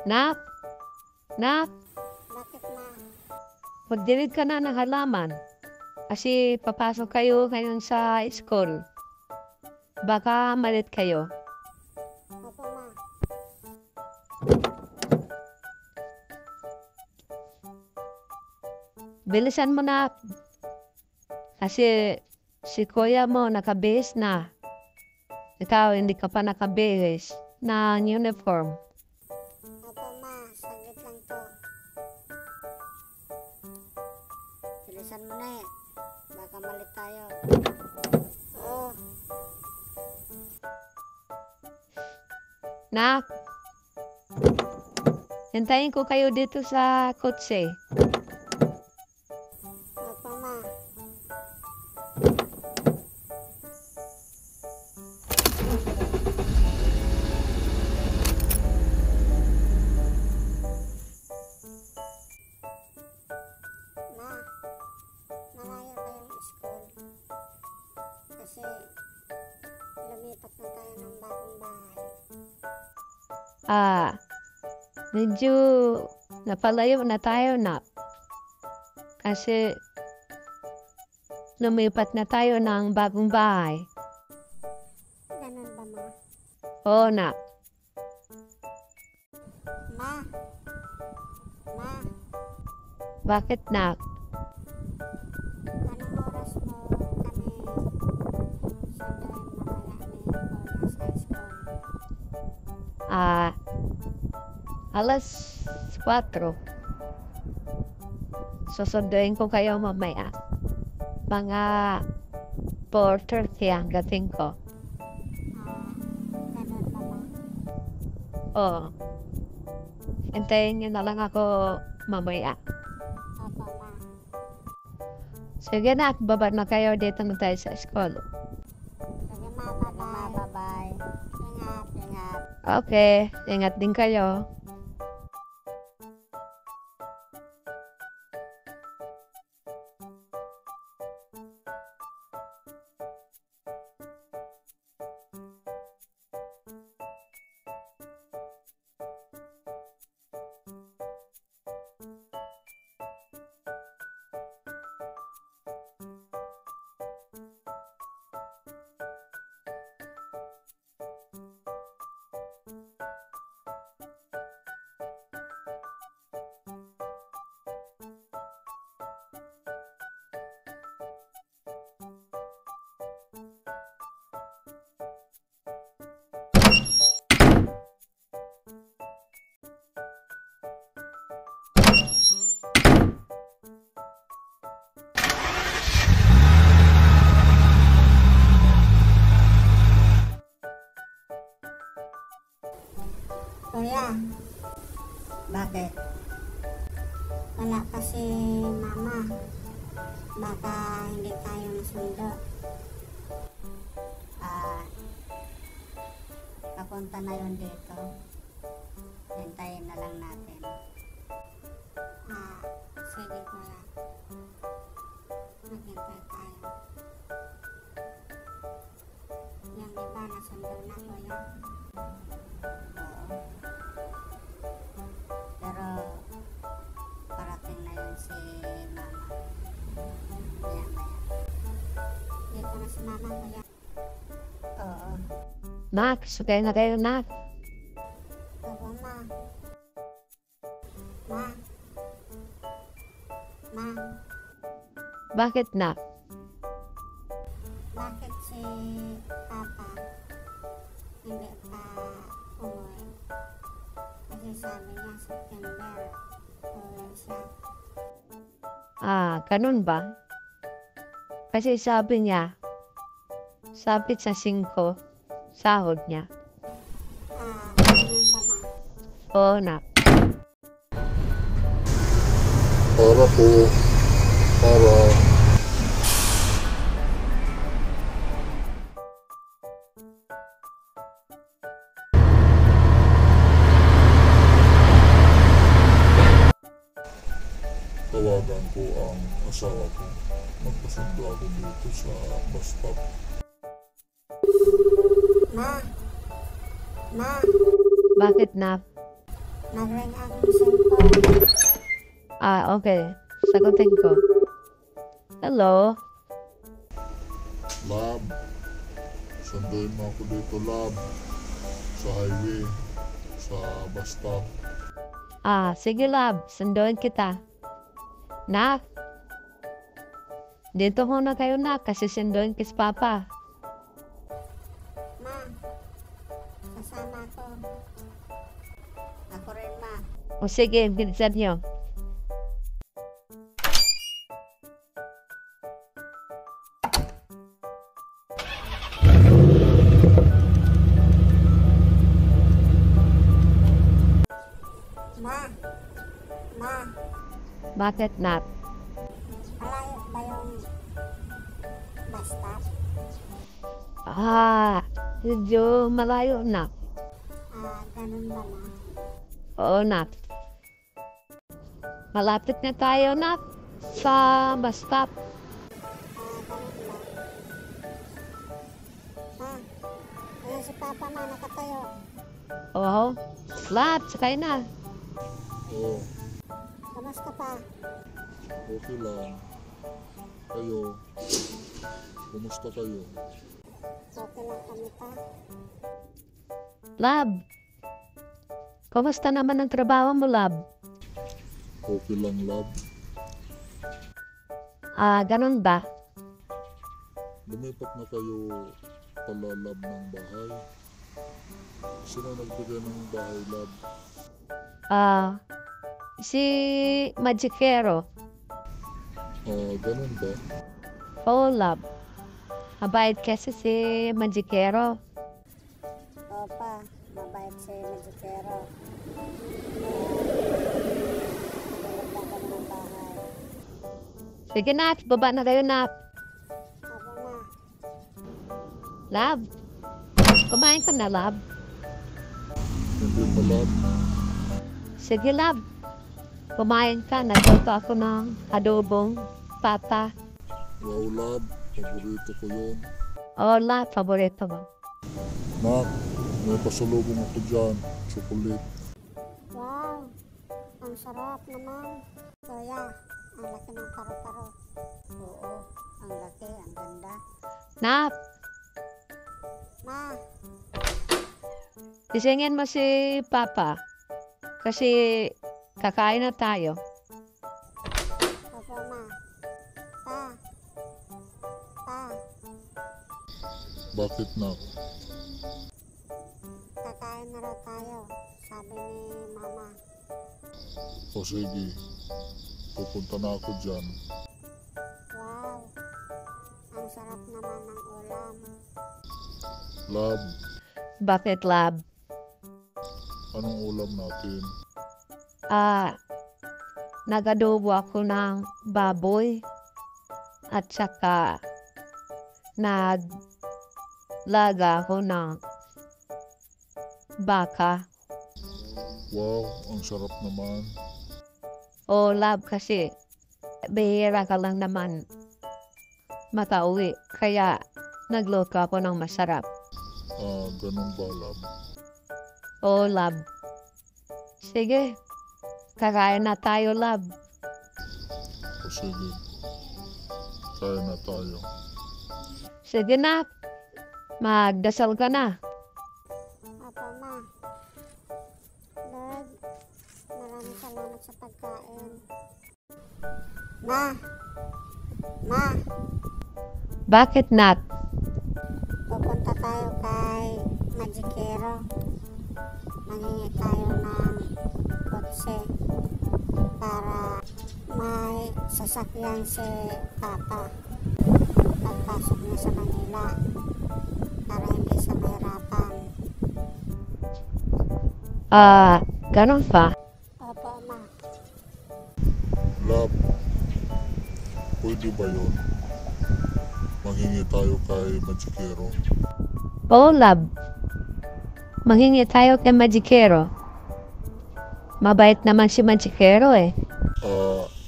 Nak, nak, Bakit ma? magdilig ka na ng halaman. Kasi papasok kayo ngayon sa school. Baka malit kayo. Opo ma. Bilisan mo na. Kasi si kuya mo nakabihis na. Ikaw hindi ka pa nakabihis ng uniform. Opo ma, saglit lang to. Bilisan mo na eh. Baka malit tayo. Oo. Nak, hintayin ko kayo dito sa kotse. Opo ma. Ma, malayo ba yung school? Kasi lumipat na tayo ng bagong bahay. Medyo napalayo na tayo na. Kasi lumipat na tayo ng bagong bahay. Ganun ba ma? Oo na. Ma! Ma! Bakit nak? Anong oras mo kami sunduin mamaya ni Kuya sa school? Alas 4. Susunduin ko kayo mamaya. Mga 4:30 ang gating ko. Ganun ba ma? Oo. Hintayin niyo na lang ako mamaya. Opo ma. Sige na, baba na kayo dito na tayo sa school. Sige ma, bye-bye. Bye-bye. Ingat, ingat. Okay, ingat din kayo. Kuya, bakit? Wala pa si mama. Baka hindi tayo masundo. Papunta na yun dito. Hintayin na lang natin. Sige kuya. Maghintay tayo. Yung iba nasundo na kuya. Oo. Pero parating na yun si mama. Maya maya. Dito na si mama kuya. Oo. Nak, sugay na kayo, nak. Oo ma. Ma. Ma. Bakit, nak? Bakit si papa hindi pa umuwi? Kasi sabi niya September uuwi siya. Ganun ba? Kasi sabi niya, sabit sa 5, sahod niya. Ganun ba ma? Oo, nak. Para po, para tawagan ko ang asawa ko. Magpasundo ako dito sa bus stop. Ma. Ma. Bakit, nak? Nag-ring ang cellphone. Okay. Sagutin ko. Hello? Lab, sunduin mo ako dito, Lab. Sa highway, sa bus stop. Sige love. Sunduin kita. Nak? Dito muna kayo nak kasi sunduin kis Papa. Ma, kasama ko. Ako rin, ma. O sige, bilisan nyo. Ma, ma, Bakit nak? malayo ba yung bus stop? Medyo malayo nak. Ganun ba, ma? Oo nak. Malapit na tayo nak sa bus stop. Ganun ba? Ma, ayun si Papa, ma, nakatayo. Oo. Lab, sakay na. Oh, Kamusta pa? okay lang. Kayo, kumusta kayo? Okay lang kami pa. Lab. Kumusta naman ang trabaho mo, Lab? Okay lang, Lab. Ganun ba? Lumipat na kayo pala, Lab, ng bahay. Sino nagbigay ng bahay, Lab? Si Magicero. Ganun ba? Oo, Lab. Mabait kasi si Magicero. Opa, mabait si Magicero. Tulog na kami ng bahay. Sige na, baba na kayo na. Opo, ma. Lab. Kumain ka na, Lab. Hindi pa, Lab. Sige, Lab. Kumain ka. Nagluto ako ng adobong pata. Wow, Lab. Paborito ko yun. Oo, Lab. Paborito mo. Nak, may pasalubong ako dyan. Chocolate. Wow, ang sarap naman. Kuya, ang laki ng paro-paro. Oo, ang laki, ang ganda. Nap, Ma, isingin mo si Papa. Kasi kakain na tayo. opo, ma. Pa, pa, Bakit, Nak? kakain na raw tayo, sabi ni mama. O sige, pupunta na ako dyan. Wow, ang sarap naman ng ulam. Lab, Bakit, Lab? anong ulam natin? Nagadobo ako ng baboy. At saka naglaga ako ng baka. Wow, ang sarap naman. O, Lab, kasi bihira ka lang naman makauwi. Kaya nagluto ako ng masarap. Ganun ba, Lab? O, Lab. Sige, kakain na tayo, Lab. O sige, kaya na tayo. Sige na, magdasal ka na. Opo, ma. Lord, maraming salamat sa pagkain. Ma, ma, Bakit, Nat? pupunta tayo kay Magicero. Mangingi tayo ng kotse para may sasakyan si Papa pagpasok niya sa Manila para hindi siya mahirapan. Ganon pa. Opo, ma. Lab, pwede ba yun? Manghingi tayo kay Magicero. Oo, Lab. Manghingi tayo kay Magicero. Mabait naman si Magicero eh.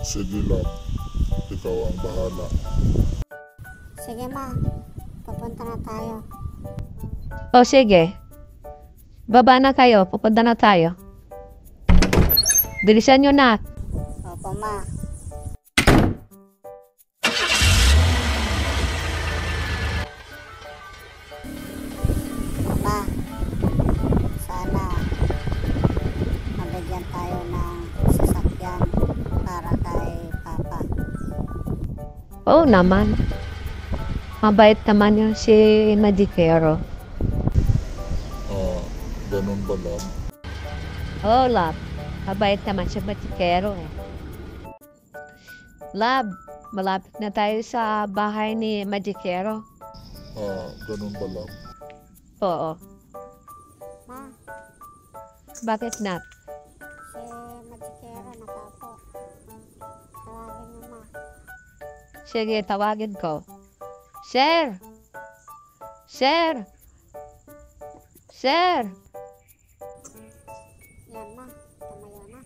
Sige, Lab. Ikaw ang bahala. Sige, ma. Pupunta na tayo. O sige. Baba na kayo, pupunta na tayo. Bilisan nyo na. Opo, ma. Ma, sana mabigyan tayo ng sasakyan para kay Papa. Oo naman. Mabait naman yun si Magikero. Ganun ba lang? Oo, Lab. Mabait naman si Magikero eh. Lab, malapit na tayo sa bahay ni Magikero. Ganun ba lang? Oo. Ma, Bakit na? si Magikero nakapo. Tawagin mo, ma. Sige, tawagin ko. Sir! Sir! Sir! Yan, ma. Tumayo na.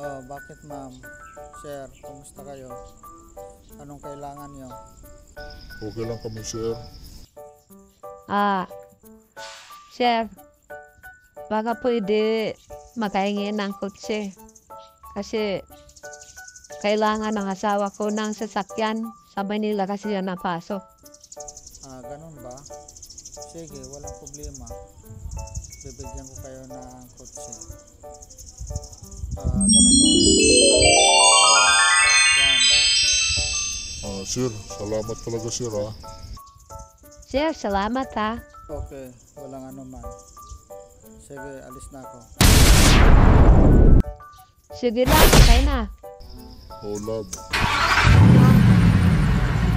Oh, bakit ma'am? Sir, kumusta kayo? Anong kailangan nyo? Okay lang kami, sir. Sir, baka pwede makahingi ng kotse. Kasi kailangan ng asawa ko ng sasakyan sa Manila kasi yan napasok. Ganun ba? Sige, walang problema. Bibigyan ko kayo ng kotse. Ganun ba sir? Yan. Sir, salamat talaga, sir, ha? Sir, salamat ha. Okay, walang ano man. Sige, alis na ako. Sige lang, sakay na. Love.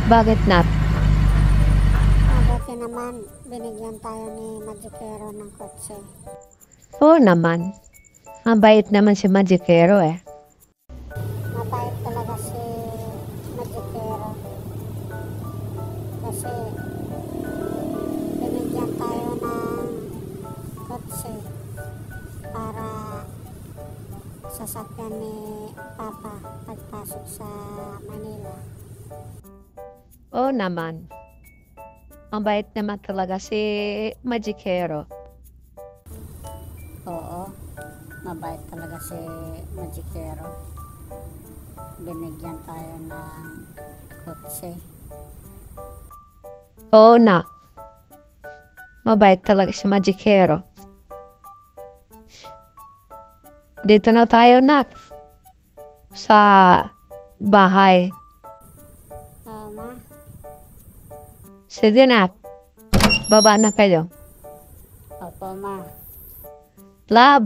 Bakit na? Mabuti naman, binigyan tayo ni Magikero ng kotse. Oo naman. Mabait naman si Magikero eh. Mabait talaga si Magikero. Kasi binigyan tayo ng kotse para sasakyan ni Papa pagpasok sa Manila. Oo naman. Mabait naman talaga si Magikero. Oo, mabait talaga si Magikero. Binigyan tayo ng kotse. Oo na. Mabait talaga si Magikero. Dito na tayo, nak. Sa bahay. Oo, ma. Sige, nak. Baba na kayo. Opo, ma. Lab.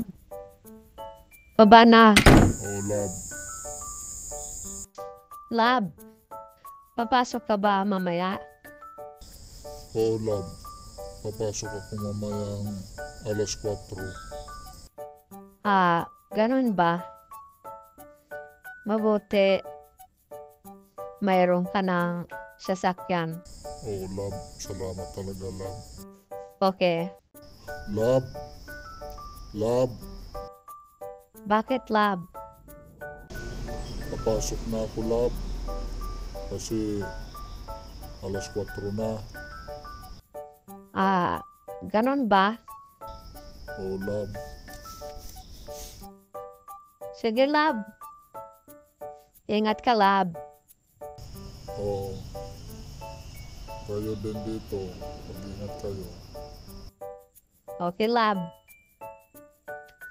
Baba na. Love. Lab. Papasok ka ba mamaya? Love. Papasok ako mamayang alas 4. Ganun ba? Mabuti. Mayroon ka ng sasakyan. Love. Salamat talaga, love. Okay. Love. Love. Bakit, Lab? Papasok na ako, love. Kasi alas 4 na. Ganun ba? Love. Sige, Lab. Ingat ka, Lab. Kayo din dito. Mag-ingat kayo. Okay, Lab.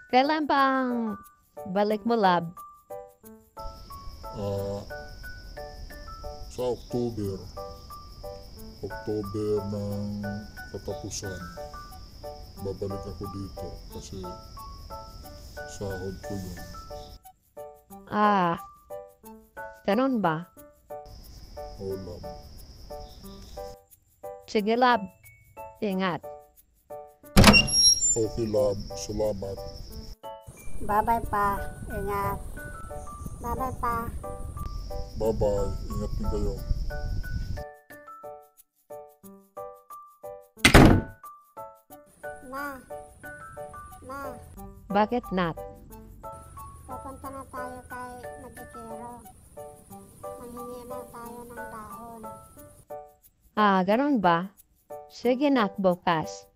Kailan bang balik mo, Lab? Sa October. October ng katapusan. Babalik ako dito kasi sahod ko yun. Ganun ba? Love. Sige, Lab. Ingat. Okay, love. Salamat. Bye-bye pa. Ingat. Bye-bye pa. Bye-bye. Ingat din kayo. Ma. Ma. Bakit not? Pupunta na tayo kay Magikero. Manghingi na tayo ng dahon. Ganun ba? Sige, nak, bukas.